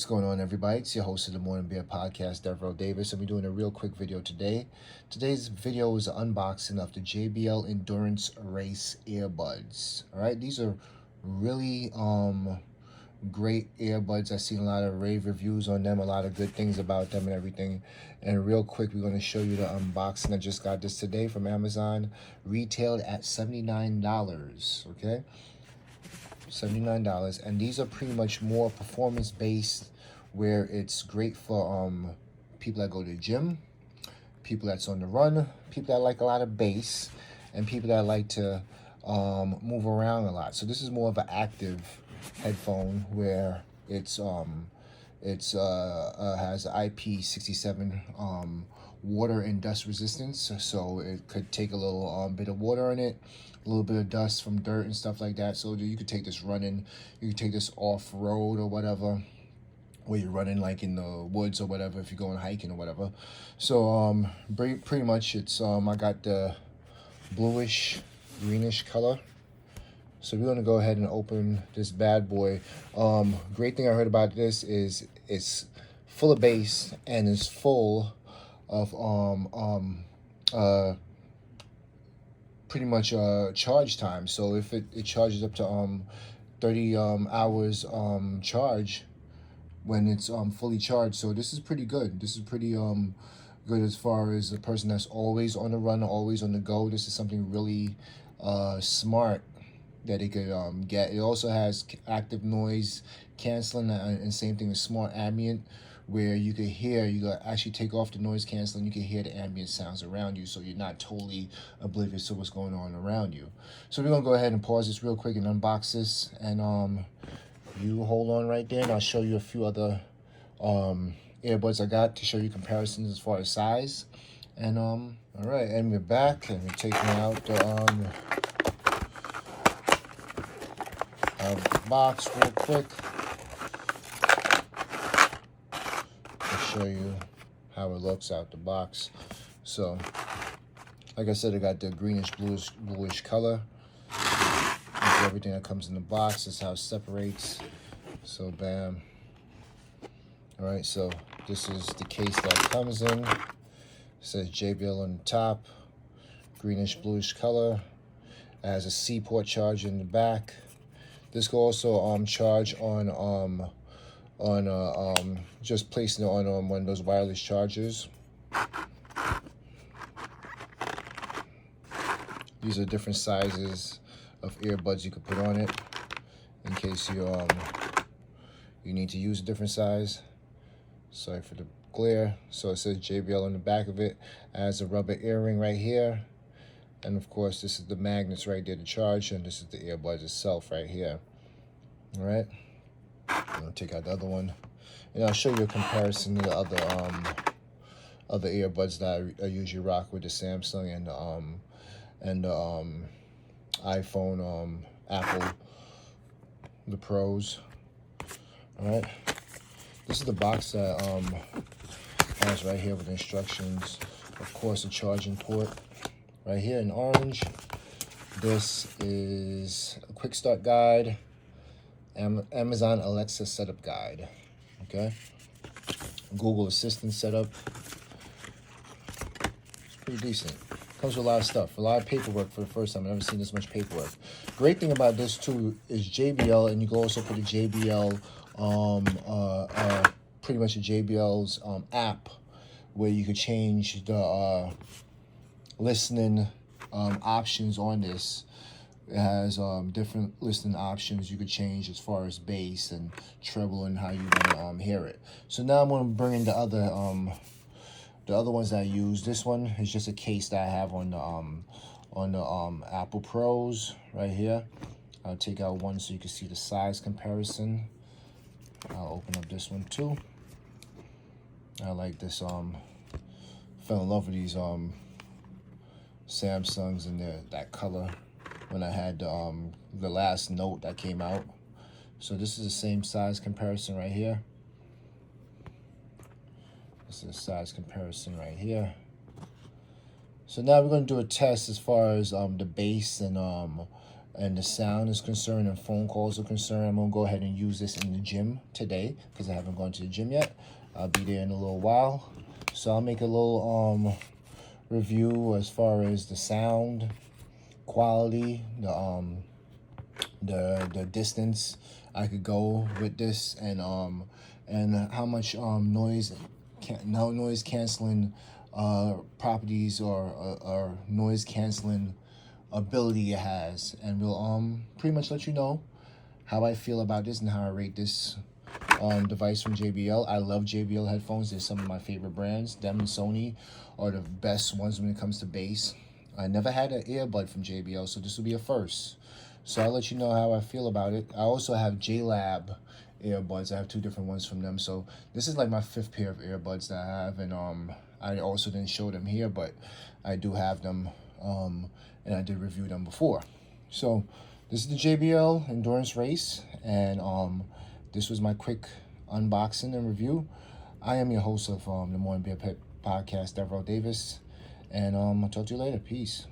What's going on, everybody? It's your host of the Morning Beer Podcast, JBL Davis, and we're doing a real quick video today. Today's video is an unboxing of the JBL Endurance Race earbuds. All right, these are really great earbuds. I've seen a lot of rave reviews on them, a lot of good things about them and everything. And real quick, we're going to show you the unboxing. I just got this today from Amazon, retailed at $79. Okay. $79, and these are pretty much more performance based, where it's great for people that go to the gym, people that's on the run, people that like a lot of bass, and people that like to move around a lot. So this is more of an active headphone where it's has IP67 water and dust resistance, so it could take a little bit of water in it, a little bit of dust from dirt and stuff like that. So you could take this running, you could take this off-road or whatever, where you're running like in the woods or whatever, if you're going hiking or whatever. So pretty much it's I got the bluish greenish color. So we're gonna go ahead and open this bad boy. Great thing I heard about this is it's full of bass and it's full of pretty much charge time. So if it charges up to 30 hours charge when it's fully charged. So this is pretty good. This is pretty good as far as a person that's always on the run, always on the go. This is something really smart that it could get. It also has active noise canceling, and same thing with smart ambient, where you could hear, you could actually take off the noise canceling, you can hear the ambient sounds around you, so you're not totally oblivious to what's going on around you. So we're gonna go ahead and pause this real quick and unbox this, and you hold on right there, and I'll show you a few other earbuds I got to show you comparisons as far as size. And all right, and we're back, and we're taking out the box real quick. Show you how it looks out the box. So like I said, I got the greenish bluish color. That's everything that comes in the box. That's how it separates. So bam. All right, so this is the case that it comes in. It says JBL on the top, greenish bluish color. It has a C port charger in the back. This can also charge on just placing it on one of those wireless chargers. These are different sizes of earbuds you could put on it in case you need to use a different size. Sorry for the glare. So it says JBL on the back of it. It has a rubber earring right here, and of course this is the magnets right there to charge, and this is the earbuds itself right here. All right, I'm gonna take out the other one, and I'll show you a comparison to the other earbuds that I usually rock with, the Samsung and the iPhone, Apple, the Pros. All right, this is the box that has right here with instructions. Of course, a charging port right here in orange. This is a quick start guide, Amazon Alexa setup guide. Okay, Google Assistant setup. It's pretty decent. Comes with a lot of stuff, a lot of paperwork for the first time. I've never seen this much paperwork. Great thing about this too is JBL, and you can also put a JBL, pretty much a JBL's app, where you could change the listening options on this. It has different listening options you could change as far as bass and treble and how you want to hear it. So now I'm going to bring in the other ones that I use. This one is just a case that I have on the Apple Pros right here. I'll take out one so you can see the size comparison. I'll open up this one too. I like this. Fell in love with these Samsungs and that color when I had the last Note that came out. So this is the same size comparison right here. This is a size comparison right here. So now we're going to do a test as far as the bass and and the sound is concerned and phone calls are concerned, I'm gonna go ahead and use this in the gym today because I haven't gone to the gym yet. I'll be there in a little while, so I'll make a little review as far as the sound quality, the distance I could go with this, and how much noise canceling properties or noise canceling ability it has, and we'll pretty much let you know how I feel about this and how I rate this device from JBL. I love JBL headphones. They're some of my favorite brands. Them and Sony are the best ones when it comes to bass. I never had an earbud from JBL, so this will be a first. So I'll let you know how I feel about it. I also have JLab earbuds. I have 2 different ones from them. So this is like my 5th pair of earbuds that I have, and I also didn't show them here, but I do have them, and I did review them before. So this is the JBL Endurance Race, and this was my quick unboxing and review. I am your host of the Morning Beer Podcast, Devereaux Davis, and I'll talk to you later. Peace.